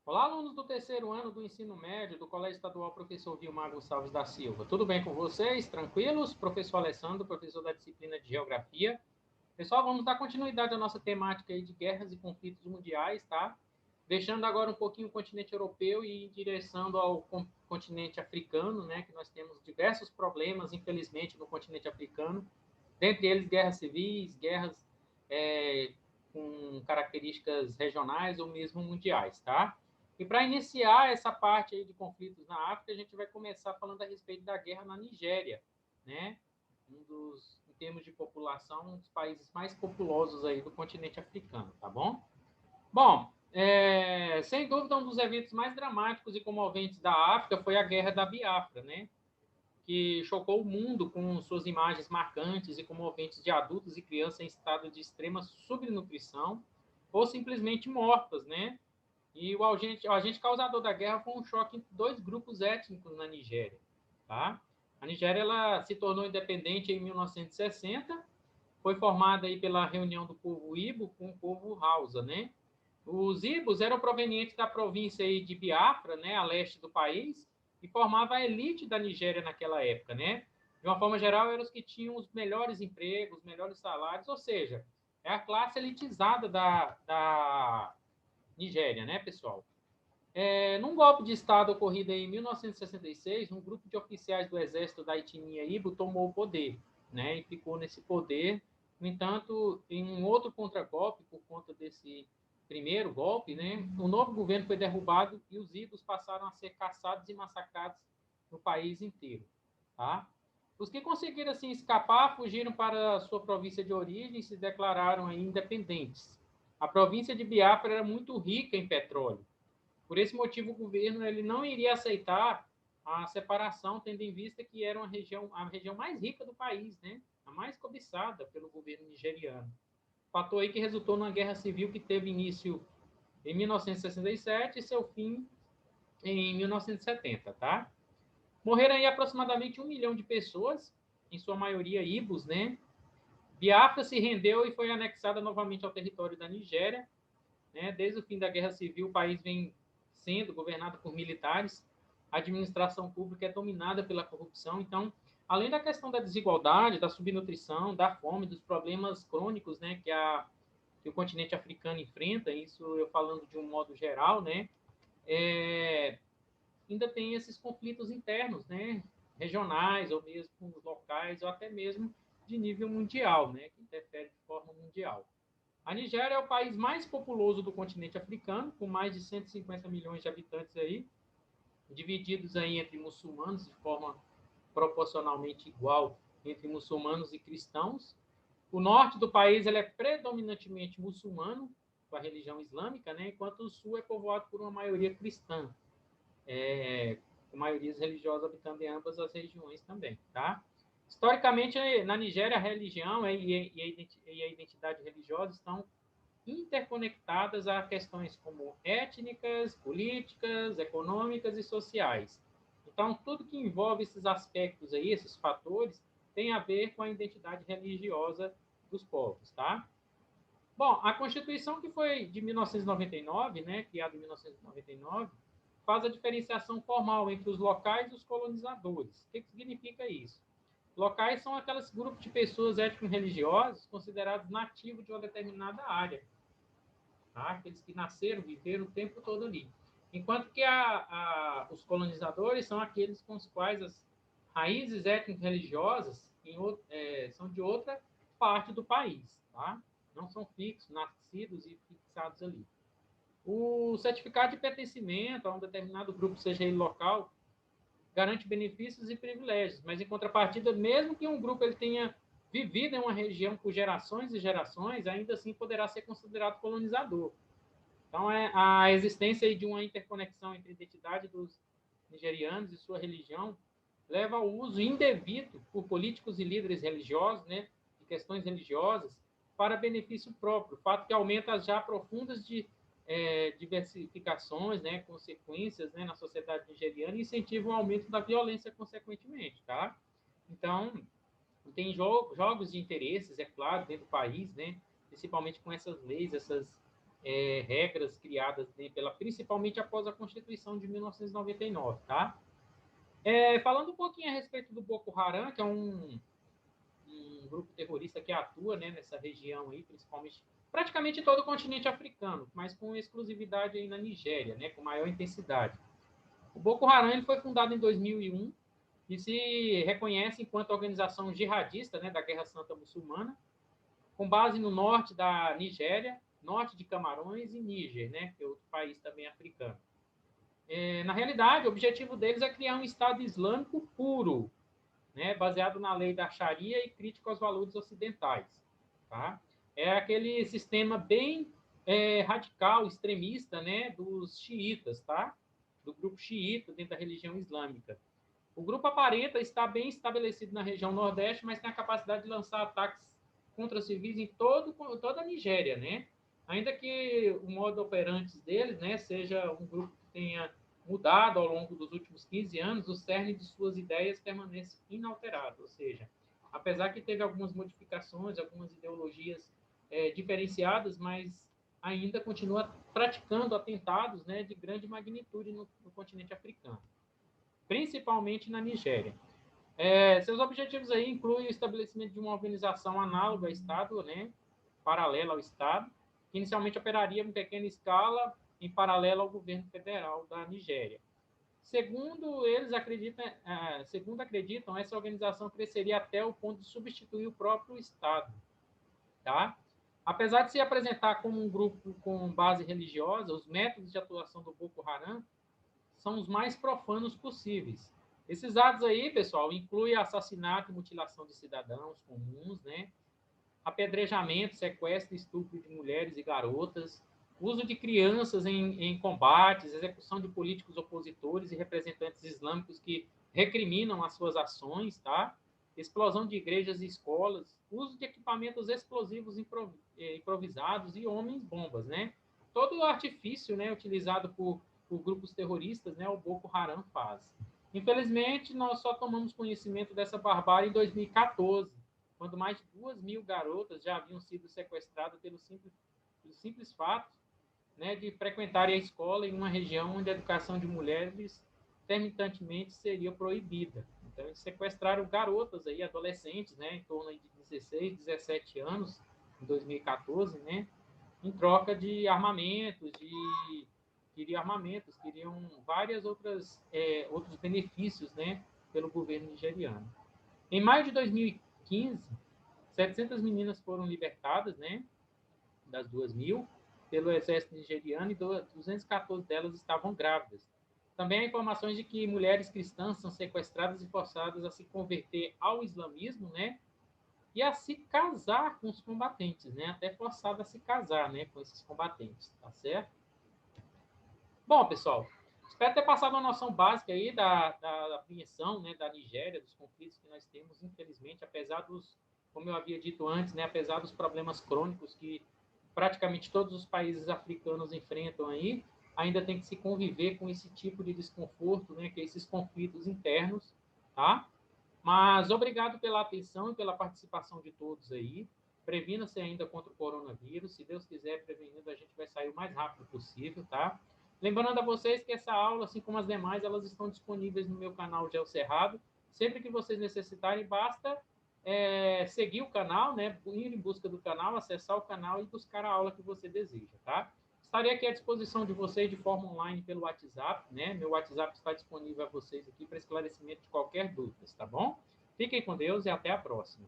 Olá, alunos do terceiro ano do ensino médio do Colégio Estadual Professor Vilmar Gonçalves da Silva. Tudo bem com vocês? Tranquilos? Professor Alessandro, professor da disciplina de Geografia. Pessoal, vamos dar continuidade à nossa temática aí de guerras e conflitos mundiais, tá? Deixando agora um pouquinho o continente europeu e direção ao continente africano, né? Que nós temos diversos problemas, infelizmente, no continente africano. Dentre eles, guerras civis, guerras com características regionais ou mesmo mundiais, tá? E para iniciar essa parte aí de conflitos na África, a gente vai começar falando a respeito da guerra na Nigéria, né? Em termos de população, um dos países mais populosos aí do continente africano, tá bom? Bom, sem dúvida, um dos eventos mais dramáticos e comoventes da África foi a Guerra da Biafra, né? Que chocou o mundo com suas imagens marcantes e comoventes de adultos e crianças em estado de extrema subnutrição ou simplesmente mortas, né? E o agente causador da guerra foi um choque entre dois grupos étnicos na Nigéria. Tá? A Nigéria ela se tornou independente em 1960, foi formada aí pela reunião do povo Ibo com o povo Hausa. Né? Os Ibos eram provenientes da província aí de Biafra, né, a leste do país, e formava a elite da Nigéria naquela época. Né? De uma forma geral, eram os que tinham os melhores empregos, os melhores salários, ou seja, é a classe elitizada da Nigéria, né, pessoal? Num golpe de Estado ocorrido em 1966, um grupo de oficiais do exército da etnia Ibo tomou o poder, né, e ficou nesse poder. No entanto, em um outro contragolpe, por conta desse primeiro golpe, né, o novo governo foi derrubado e os Ibos passaram a ser caçados e massacrados no país inteiro. Tá? Os que conseguiram assim escapar fugiram para a sua província de origem e se declararam independentes. A província de Biafra era muito rica em petróleo. Por esse motivo, o governo ele não iria aceitar a separação, tendo em vista que era a região mais rica do país, né? A mais cobiçada pelo governo nigeriano. Fator aí que resultou numa guerra civil que teve início em 1967 e seu fim em 1970, tá? Morreram aí aproximadamente 1 milhão de pessoas, em sua maioria ibos, né? Biafra se rendeu e foi anexada novamente ao território da Nigéria. Né? Desde o fim da Guerra Civil, o país vem sendo governado por militares, a administração pública é dominada pela corrupção. Então, além da questão da desigualdade, da subnutrição, da fome, dos problemas crônicos, né, que o continente africano enfrenta, isso eu falando de um modo geral, né, ainda tem esses conflitos internos, né, regionais ou mesmo locais ou até mesmo de nível mundial, né, que interfere de forma mundial. A Nigéria é o país mais populoso do continente africano, com mais de 150 milhões de habitantes aí, divididos aí entre muçulmanos de forma proporcionalmente igual entre muçulmanos e cristãos. O norte do país ele é predominantemente muçulmano, com a religião islâmica, né, enquanto o sul é povoado por uma maioria cristã, com maiorias religiosas habitando em ambas as regiões também, tá? Historicamente, na Nigéria, a religião e a identidade religiosa estão interconectadas a questões como étnicas, políticas, econômicas e sociais. Então, tudo que envolve esses aspectos aí, esses fatores, tem a ver com a identidade religiosa dos povos, tá? Bom, a Constituição que foi de 1999, né, criada em 1999, faz a diferenciação formal entre os locais e os colonizadores. O que significa isso? Locais são aqueles grupos de pessoas étnico-religiosas considerados nativos de uma determinada área, tá? Aqueles que nasceram, viveram o tempo todo ali. Enquanto que os colonizadores são aqueles com os quais as raízes étnico-religiosas são de outra parte do país, tá? Não são fixos, nascidos e fixados ali. O certificado de pertencimento a um determinado grupo, seja ele local, garante benefícios e privilégios, mas em contrapartida, mesmo que um grupo ele tenha vivido em uma região por gerações e gerações, ainda assim poderá ser considerado colonizador. Então, a existência de uma interconexão entre a identidade dos nigerianos e sua religião leva ao uso indevido por políticos e líderes religiosos, né, de questões religiosas, para benefício próprio, fato que aumenta as já profundas diversificações, né, consequências, né, na sociedade nigeriana e incentiva o aumento da violência consequentemente, tá? Então, tem jogos de interesses, é claro, dentro do país, né, principalmente com essas leis, essas regras criadas principalmente após a Constituição de 1999, tá? Falando um pouquinho a respeito do Boko Haram, que é um grupo terrorista que atua, né, nessa região aí, principalmente, praticamente todo o continente africano, mas com exclusividade aí na Nigéria, né, com maior intensidade. O Boko Haram ele foi fundado em 2001 e se reconhece enquanto organização jihadista, né, da Guerra Santa Muçulmana, com base no norte da Nigéria, norte de Camarões e Níger, né, que é outro país também africano. Na realidade, o objetivo deles é criar um Estado Islâmico puro, né, baseado na lei da Sharia e crítico aos valores ocidentais. Tá? É aquele sistema bem radical, extremista, né, dos xiitas, tá? Do grupo xiita dentro da religião islâmica. O grupo aparenta estar bem estabelecido na região Nordeste, mas tem a capacidade de lançar ataques contra civis em toda a Nigéria, né? Ainda que o modo operante deles, né, seja um grupo que tenha mudado ao longo dos últimos 15 anos, o cerne de suas ideias permanece inalterado, ou seja, apesar que teve algumas modificações, algumas ideologias diferenciadas, mas ainda continua praticando atentados, né, de grande magnitude no continente africano, principalmente na Nigéria. Seus objetivos aí incluem o estabelecimento de uma organização análoga ao Estado, né, paralela ao Estado, que inicialmente operaria em pequena escala em paralelo ao governo federal da Nigéria. Segundo acreditam, essa organização cresceria até o ponto de substituir o próprio Estado. Tá? Apesar de se apresentar como um grupo com base religiosa, os métodos de atuação do Boko Haram são os mais profanos possíveis. Esses atos aí, pessoal, incluem assassinato e mutilação de cidadãos comuns, né? Apedrejamento, sequestro e estupro de mulheres e garotas, uso de crianças em combates, execução de políticos opositores e representantes islâmicos que recriminam as suas ações, tá? Explosão de igrejas e escolas, uso de equipamentos explosivos improvisados e homens-bombas, né? Todo o artifício, né, utilizado por grupos terroristas, né, o Boko Haram faz. Infelizmente, nós só tomamos conhecimento dessa barbárie em 2014, quando mais de 2.000 garotas já haviam sido sequestradas pelo simples fato, né, de frequentarem a escola em uma região onde a educação de mulheres intermitentemente seria proibida. Então, eles sequestraram garotas, aí, adolescentes, né, em torno de 16, 17 anos, em 2014, né, em troca de armamentos, queriam várias outros benefícios, né, pelo governo nigeriano. Em maio de 2015, 700 meninas foram libertadas, né, das 2.000, pelo exército nigeriano, e 214 delas estavam grávidas. Também há informações de que mulheres cristãs são sequestradas e forçadas a se converter ao islamismo, né, e a se casar com os combatentes, né, até forçada a se casar, né, com esses combatentes, tá certo? Bom, pessoal, espero ter passado uma noção básica aí da apreensão, né, da Nigéria, dos conflitos que nós temos, infelizmente, apesar dos, como eu havia dito antes, né, apesar dos problemas crônicos que praticamente todos os países africanos enfrentam aí, ainda tem que se conviver com esse tipo de desconforto, né, que é esses conflitos internos, tá? Mas obrigado pela atenção e pela participação de todos aí. Previna-se ainda contra o coronavírus. Se Deus quiser, prevenindo, a gente vai sair o mais rápido possível, tá? Lembrando a vocês que essa aula, assim como as demais, elas estão disponíveis no meu canal Gel Cerrado. Sempre que vocês necessitarem, basta seguir o canal, né? Ir em busca do canal, acessar o canal e buscar a aula que você deseja, tá? Estarei aqui à disposição de vocês de forma online pelo WhatsApp, né? Meu WhatsApp está disponível a vocês aqui para esclarecimento de qualquer dúvida, tá bom? Fiquem com Deus e até a próxima.